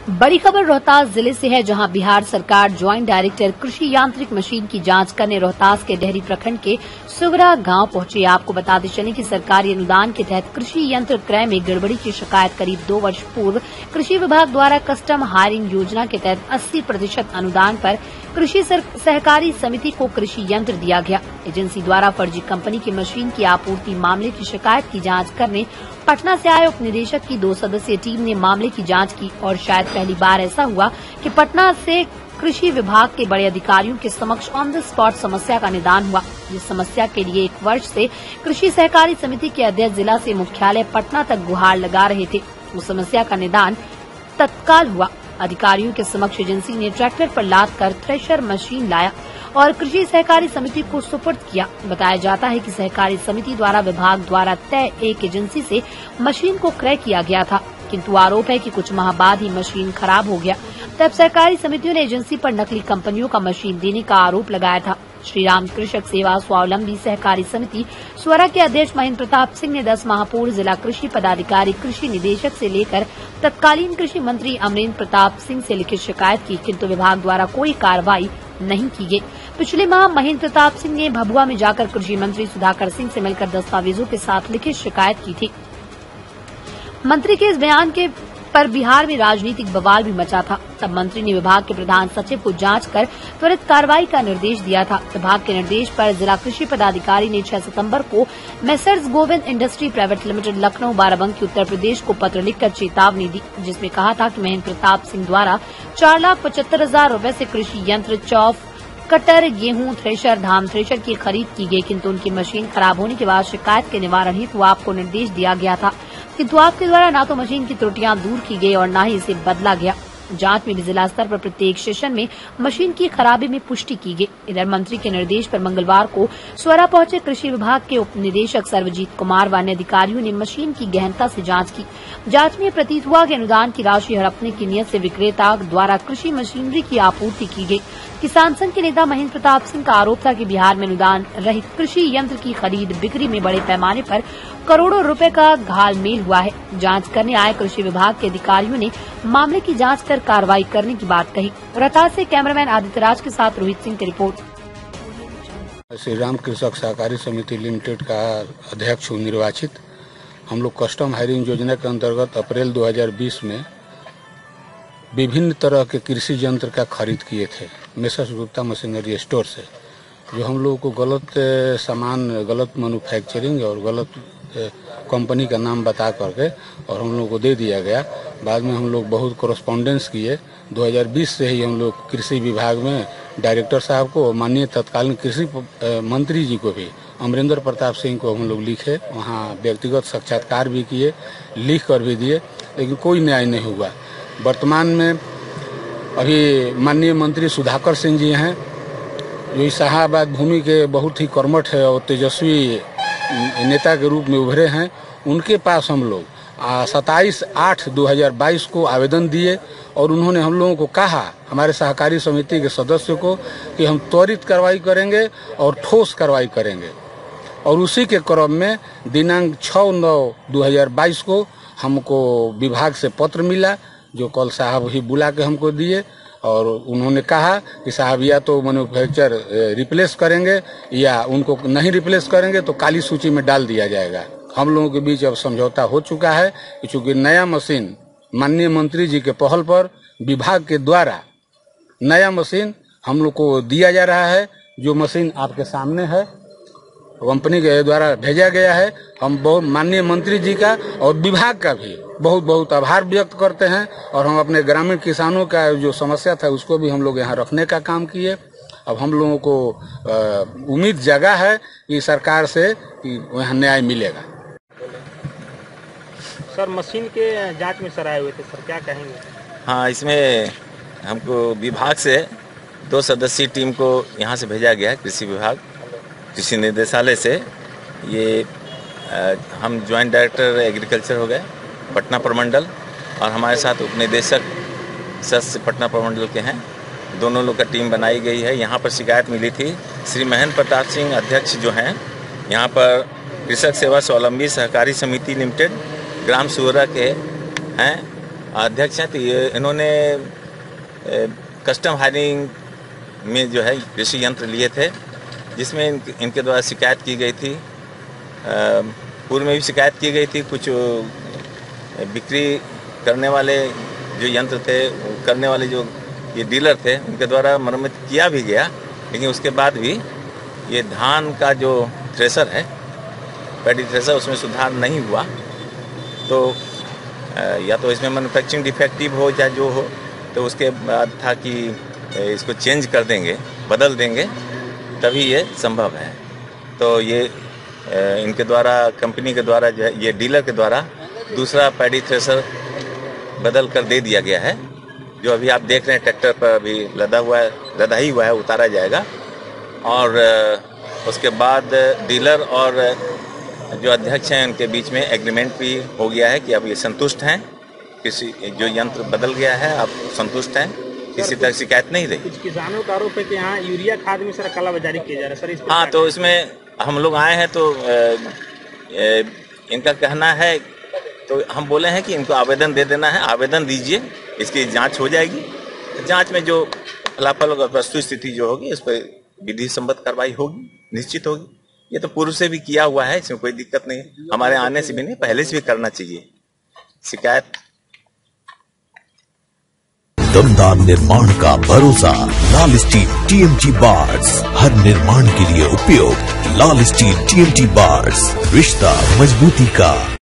बड़ी खबर रोहतास जिले से है, जहां बिहार सरकार ज्वाइंट डायरेक्टर कृषि यांत्रिक मशीन की जांच करने रोहतास के डेहरी प्रखंड के सुगरा गांव पहुंचे। आपको बताते चले कि सरकारी अनुदान के तहत कृषि यंत्र क्रय में गड़बड़ी की शिकायत करीब 2 वर्ष पूर्व कृषि विभाग द्वारा कस्टम हायरिंग योजना के तहत 80% अनुदान पर कृषि सहकारी समिति को कृषि यंत्र दिया गया। एजेंसी द्वारा फर्जी कंपनी की मशीन की आपूर्ति मामले की शिकायत की जांच करने पटना से आए उप निदेशक की 2 सदस्यीय टीम ने मामले की जांच की और शायद पहली बार ऐसा हुआ कि पटना से कृषि विभाग के बड़े अधिकारियों के समक्ष ऑन द स्पॉट समस्या का निदान हुआ। जिस समस्या के लिए 1 वर्ष से कृषि सहकारी समिति के अध्यक्ष जिला से मुख्यालय पटना तक गुहार लगा रहे थे, उस समस्या का निदान तत्काल हुआ। अधिकारियों के समक्ष एजेंसी ने ट्रैक्टर पर लाद कर थ्रेशर मशीन लाया और कृषि सहकारी समिति को सुपुर्द किया। बताया जाता है कि सहकारी समिति द्वारा विभाग द्वारा तय एक एजेंसी से मशीन को क्रय किया गया था, किंतु आरोप है कि कुछ माह बाद ही मशीन खराब हो गया। तब सहकारी समितियों ने एजेंसी पर नकली कंपनियों का मशीन देने का आरोप लगाया था। श्री राम कृषक सेवा स्वावलंबी सहकारी समिति स्वरा के अध्यक्ष महेंद्र प्रताप सिंह ने 10 माह पूर्व जिला कृषि पदाधिकारी कृषि निदेशक से लेकर तत्कालीन कृषि मंत्री अमरेंद्र प्रताप सिंह से लिखित शिकायत की, किंतु विभाग द्वारा कोई कार्रवाई नहीं की गई। पिछले माह महेंद्र प्रताप सिंह ने भभुआ में जाकर कृषि मंत्री सुधाकर सिंह से मिलकर दस्तावेजों के साथ लिखित शिकायत की थी। मंत्री के इस बयान के पर बिहार में राजनीतिक बवाल भी मचा था। तब मंत्री ने विभाग के प्रधान सचिव को जांच कर त्वरित कार्रवाई का निर्देश दिया था। विभाग के निर्देश पर जिला कृषि पदाधिकारी ने 6 सितंबर को Messrs Govind industry private limited Lucknow Barabanki Uttar Pradesh को पत्र लिखकर चेतावनी दी, जिसमें कहा था कि महेंद्र प्रताप सिंह द्वारा 4,75,000 रूपये से कृषि यंत्र, चौफ, कटर, गेहूं थ्रेशर, धान थ्रेशर की खरीद की गई, किंतु उनकी मशीन खराब होने के बाद शिकायत के निवारण हेतु आपको निर्देश दिया गया था, किंतु आपके द्वारा न तो मशीन की त्रुटियां दूर की गई और न ही इसे बदला गया। जांच में भी जिला स्तर पर प्रत्येक सेशन में मशीन की खराबी में पुष्टि की गई। इधर मंत्री के निर्देश पर मंगलवार को स्वरा पहुंचे कृषि विभाग के उप निदेशक सर्वजीत कुमार व अन्य अधिकारियों ने मशीन की गहनता से जांच की। जांच में प्रतीत हुआ कि अनुदान की राशि हड़पने की नियत से विक्रेता द्वारा कृषि मशीनरी की आपूर्ति की गई। किसान संघ के नेता महेंद्र प्रताप सिंह का आरोप था कि बिहार में अनुदान रहित कृषि यंत्र की खरीद बिक्री में बड़े पैमाने पर करोड़ों रुपए का घालमेल हुआ है। जांच करने आए कृषि विभाग के अधिकारियों ने मामले की जांच कर कार्रवाई करने की बात कही। रोहतास से कैमरामैन आदित्य राज के साथ रोहित सिंह की रिपोर्ट। श्री राम कृषक सहकारी समिति लिमिटेड का अध्यक्ष हूँ निर्वाचित। हम लोग कस्टम हायरिंग योजना के अंतर्गत अप्रैल 2020 में विभिन्न तरह के कृषि यंत्र का खरीद किए थे मेसर्स गुप्ता मशीनरी स्टोर से, जो हम लोगों को गलत सामान, गलत मैन्युफैक्चरिंग और गलत कंपनी का नाम बता करके और हम लोगों को दे दिया गया। बाद में हम लोग बहुत कॉरेस्पॉन्डेंस किए। 2020 से ही हम लोग कृषि विभाग में डायरेक्टर साहब को, माननीय तत्कालीन कृषि मंत्री जी को भी, अमरेंद्र प्रताप सिंह को हम लोग लिखे, वहाँ व्यक्तिगत साक्षात्कार भी किए, लिख कर भी दिए, लेकिन कोई न्याय नहीं हुआ। वर्तमान में अभी माननीय मंत्री सुधाकर सिंह जी हैं, जो इस शाहाबाद भूमि के बहुत ही कर्मठ है और तेजस्वी नेता के रूप में उभरे हैं। उनके पास हम लोग 27/8/2022 को आवेदन दिए और उन्होंने हम लोगों को कहा, हमारे सहकारी समिति के सदस्यों को, कि हम त्वरित कार्रवाई करेंगे और ठोस कार्रवाई करेंगे। और उसी के क्रम में दिनांक 6/9/2022 को हमको विभाग से पत्र मिला, जो कल साहब ही बुला के हमको दिए और उन्होंने कहा कि साहब या तो मैन्युफैक्चर रिप्लेस करेंगे या उनको नहीं रिप्लेस करेंगे तो काली सूची में डाल दिया जाएगा। हम लोगों के बीच अब समझौता हो चुका है कि चूंकि नया मशीन माननीय मंत्री जी के पहल पर विभाग के द्वारा नया मशीन हम लोग को दिया जा रहा है। जो मशीन आपके सामने है, कंपनी के द्वारा भेजा गया है। हम बहुत माननीय मंत्री जी का और विभाग का भी बहुत बहुत आभार व्यक्त करते हैं और हम अपने ग्रामीण किसानों का जो समस्या था उसको भी हम लोग यहाँ रखने का काम किए। अब हम लोगों को उम्मीद जगा है कि सरकार से कि यहाँ न्याय मिलेगा। सर, मशीन के जांच में सर आए हुए थे, सर क्या कहेंगे? हाँ, इसमें हमको विभाग से 2 सदस्यीय टीम को यहाँ से भेजा गया है, कृषि विभाग कृषि निदेशालय से। ये हम ज्वाइंट डायरेक्टर एग्रीकल्चर हो गए पटना प्रमंडल और हमारे साथ उप निदेशक सदस्य पटना प्रमंडल के हैं। दोनों लोग का टीम बनाई गई है। यहाँ पर शिकायत मिली थी, श्री महेंद्र प्रताप सिंह अध्यक्ष जो हैं, यहाँ पर कृषक सेवा स्वावलंबी सहकारी समिति लिमिटेड ग्राम सुगरा के हैं अध्यक्ष हैं तो ये इन्होंने कस्टम हायरिंग में जो है कृषि यंत्र लिए थे, जिसमें इनके द्वारा शिकायत की गई थी। पूर्व में भी शिकायत की गई थी। कुछ बिक्री करने वाले जो यंत्र थे, करने वाले जो ये डीलर थे, उनके द्वारा मरम्मत किया भी गया, लेकिन उसके बाद भी ये धान का जो थ्रेसर है, पैडी थ्रेसर, उसमें सुधार नहीं हुआ। तो या तो इसमें मैन्युफैक्चरिंग डिफेक्टिव हो या जो हो, तो उसके बाद था कि इसको चेंज कर देंगे, बदल देंगे, तभी ये संभव है। तो ये इनके द्वारा, कंपनी के द्वारा जो है, ये डीलर के द्वारा दूसरा पैडी थ्रेसर बदल कर दे दिया गया है, जो अभी आप देख रहे हैं ट्रैक्टर पर अभी लदा ही हुआ है, उतारा जाएगा। और उसके बाद डीलर और जो अध्यक्ष हैं उनके बीच में एग्रीमेंट भी हो गया है कि अब ये संतुष्ट हैं, किसी जो यंत्र बदल गया है आप संतुष्ट हैं, किसी तरह शिकायत नहीं रही। कुछ किसानों का आरोप है कि यहाँ यूरिया खाद में सर कालाबाजारी किया जा रहा है सर, इस पर हाँ, तो इसमें हम लोग आए हैं तो इनका कहना है, तो हम बोले हैं कि इनको आवेदन दे देना है, आवेदन दीजिए, इसकी जांच हो जाएगी। जांच में जो फलाफल होगा, वस्तु स्थिति जो होगी, उस पर विधि सम्मत कार्रवाई होगी, निश्चित होगी। ये तो पूर्व से भी किया हुआ है, इसमें कोई दिक्कत नहीं है। हमारे आने से भी नहीं, पहले से भी करना चाहिए शिकायत। दमदार निर्माण का भरोसा लाल स्टील TMT बार्स, हर निर्माण के लिए उपयोग। लाल स्टील TMT बार्स, रिश्ता मजबूती का।